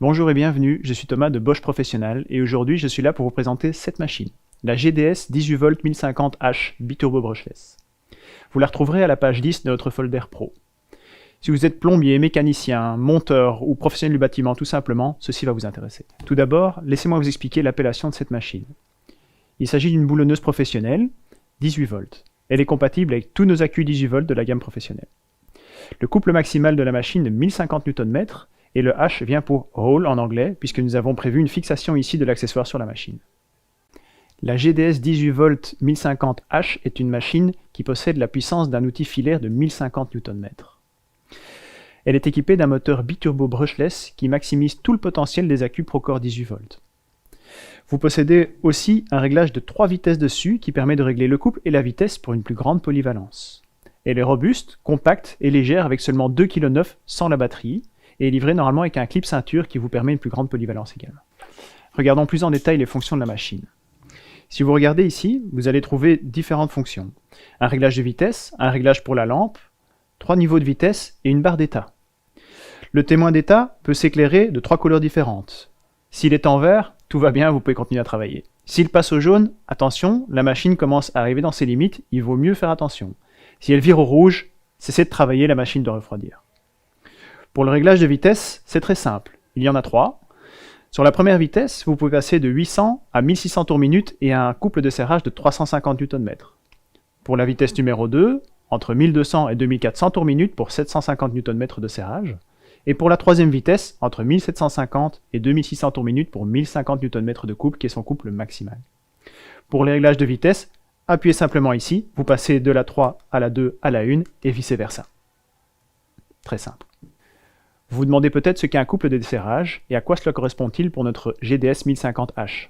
Bonjour et bienvenue, je suis Thomas de Bosch Professionnel et aujourd'hui je suis là pour vous présenter cette machine, la GDS 18V 1050H Biturbo brushless. Vous la retrouverez à la page 10 de notre folder Pro. Si vous êtes plombier, mécanicien, monteur ou professionnel du bâtiment tout simplement, ceci va vous intéresser. Tout d'abord, laissez-moi vous expliquer l'appellation de cette machine. Il s'agit d'une boulonneuse professionnelle 18V. Elle est compatible avec tous nos accus 18V de la gamme professionnelle. Le couple maximal de la machine est 1050 Nm et le H vient pour Hall en anglais puisque nous avons prévu une fixation ici de l'accessoire sur la machine. La GDS 18V 1050H est une machine qui possède la puissance d'un outil filaire de 1050 Nm. Elle est équipée d'un moteur biturbo brushless qui maximise tout le potentiel des accus Procore 18V. Vous possédez aussi un réglage de 3 vitesses dessus qui permet de régler le couple et la vitesse pour une plus grande polyvalence. Elle est robuste, compacte et légère avec seulement 2,9 kg sans la batterie et est livrée normalement avec un clip ceinture qui vous permet une plus grande polyvalence également. Regardons plus en détail les fonctions de la machine. Si vous regardez ici, vous allez trouver différentes fonctions. Un réglage de vitesse, un réglage pour la lampe, 3 niveaux de vitesse et une barre d'état. Le témoin d'état peut s'éclairer de 3 couleurs différentes. S'il est en vert, tout va bien, vous pouvez continuer à travailler. S'il passe au jaune, attention, la machine commence à arriver dans ses limites, il vaut mieux faire attention. Si elle vire au rouge, cessez de travailler, la machine doit refroidir. Pour le réglage de vitesse, c'est très simple. Il y en a 3. Sur la première vitesse, vous pouvez passer de 800 à 1600 tours minute et à un couple de serrage de 350 Nm. Pour la vitesse numéro 2, entre 1200 et 2400 tours minute pour 750 Nm de serrage. Et pour la troisième vitesse, entre 1750 et 2600 tours minute pour 1050 Nm de couple, qui est son couple maximal. Pour les réglages de vitesse, appuyez simplement ici, vous passez de la 3 à la 2 à la 1 et vice versa. Très simple. Vous vous demandez peut-être ce qu'est un couple de desserrage et à quoi cela correspond-il pour notre GDS 1050H.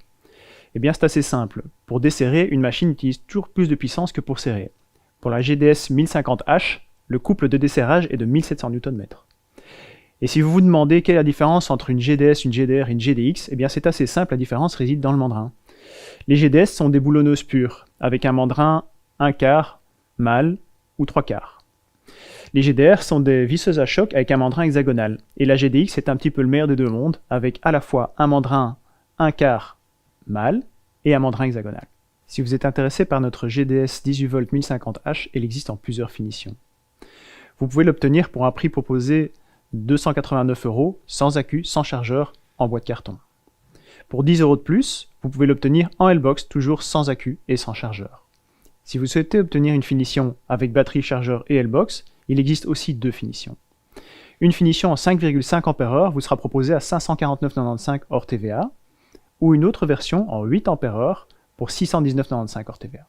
Eh bien c'est assez simple. Pour desserrer, une machine utilise toujours plus de puissance que pour serrer. Pour la GDS 1050H, le couple de desserrage est de 1700 Nm. Et si vous vous demandez quelle est la différence entre une GDS, une GDR et une GDX, eh bien c'est assez simple, la différence réside dans le mandrin. Les GDS sont des boulonneuses pures, avec un mandrin 1/4, mâle ou 3/4. Les GDR sont des visseuses à choc avec un mandrin hexagonal. Et la GDX est un petit peu le meilleur des deux mondes, avec à la fois un mandrin 1/4 mâle et un mandrin hexagonal. Si vous êtes intéressé par notre GDS 18V 1050H, elle existe en plusieurs finitions. Vous pouvez l'obtenir pour un prix proposé 289 € sans accu, sans chargeur, en boîte carton. Pour 10 € de plus, vous pouvez l'obtenir en L-Box, toujours sans accu et sans chargeur. Si vous souhaitez obtenir une finition avec batterie, chargeur et L-Box, il existe aussi deux finitions. Une finition en 5,5 Ah vous sera proposée à 549,95 € hors TVA, ou une autre version en 8 Ah pour 619,95 € hors TVA.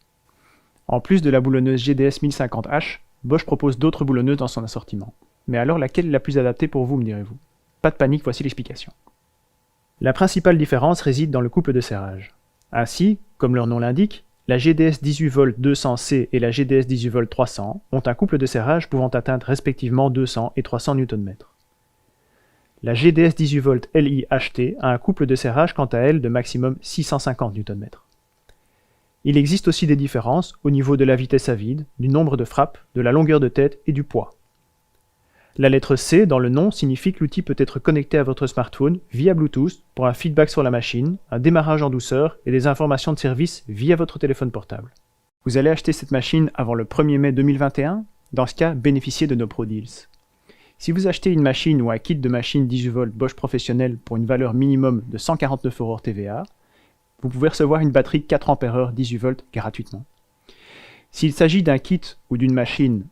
En plus de la boulonneuse GDS 1050H, Bosch propose d'autres boulonneuses dans son assortiment. Mais alors laquelle est la plus adaptée pour vous, me direz-vous? Pas de panique, voici l'explication. La principale différence réside dans le couple de serrage. Ainsi, comme leur nom l'indique, la GDS 18V 200C et la GDS 18V 300 ont un couple de serrage pouvant atteindre respectivement 200 et 300 Nm. La GDS 18V LI-HT a un couple de serrage quant à elle de maximum 650 Nm. Il existe aussi des différences au niveau de la vitesse à vide, du nombre de frappes, de la longueur de tête et du poids. La lettre C dans le nom signifie que l'outil peut être connecté à votre smartphone via Bluetooth pour un feedback sur la machine, un démarrage en douceur et des informations de service via votre téléphone portable. Vous allez acheter cette machine avant le 1er mai 2021? Dans ce cas, bénéficiez de nos Pro Deals. Si vous achetez une machine ou un kit de machine 18V Bosch Professionnel pour une valeur minimum de 149 € hors TVA, vous pouvez recevoir une batterie 4 Ah 18V gratuitement. S'il s'agit d'un kit ou d'une machine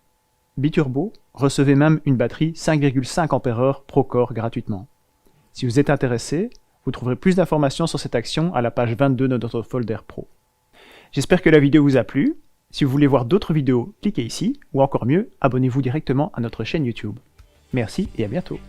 biturbo, recevez même une batterie 5,5 Ah Procore gratuitement. Si vous êtes intéressé, vous trouverez plus d'informations sur cette action à la page 22 de notre folder Pro. J'espère que la vidéo vous a plu. Si vous voulez voir d'autres vidéos, cliquez ici, ou encore mieux, abonnez-vous directement à notre chaîne YouTube. Merci et à bientôt.